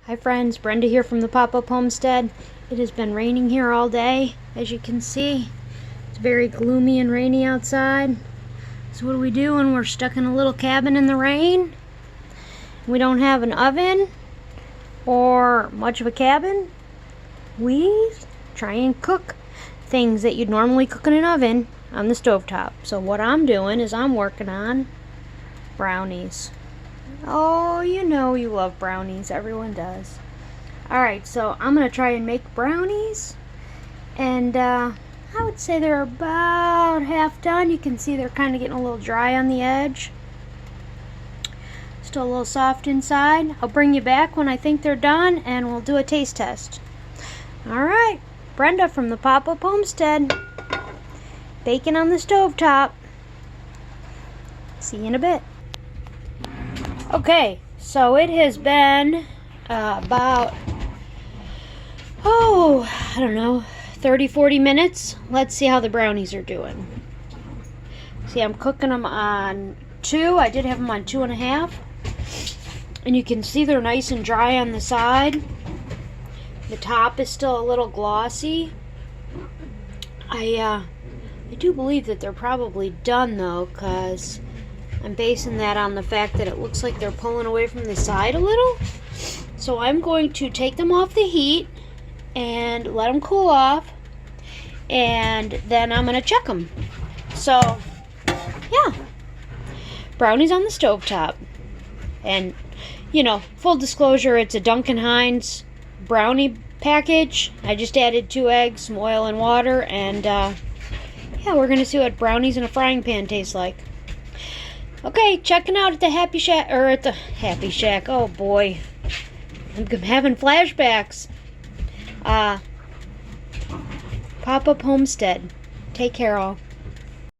Hi friends, Brenda here from the Pop-Up Homestead. It has been raining here all day, as you can see. It's very gloomy and rainy outside. So what do we do when we're stuck in a little cabin in the rain? We don't have an oven or much of a cabin. We try and cook things that you'd normally cook in an oven on the stovetop. So what I'm doing is I'm working on brownies. Oh, you know you love brownies. Everyone does. Alright, so I'm going to try and make brownies. And I would say they're about half done. You can see they're kind of getting a little dry on the edge. Still a little soft inside. I'll bring you back when I think they're done and we'll do a taste test. Alright, Brenda from the Pop-Up Homestead. Baking on the stovetop. See you in a bit. Okay, so it has been about, I don't know, 30-40 minutes. Let's see how the brownies are doing. See, I'm cooking them on 2. I did have them on 2.5. And you can see they're nice and dry on the side. The top is still a little glossy. I do believe that they're probably done though, because I'm basing that on the fact that it looks like they're pulling away from the side a little. So I'm going to take them off the heat and let them cool off. And then I'm going to check them. So, yeah. Brownies on the stovetop. And, you know, full disclosure, it's a Duncan Hines brownie package. I just added 2 eggs, some oil and water. And, yeah, we're going to see what brownies in a frying pan taste like. Okay, checking out at the Happy Shack, or at the Happy Shack. Oh boy, I'm having flashbacks. Pop-Up Homestead. Take care, all.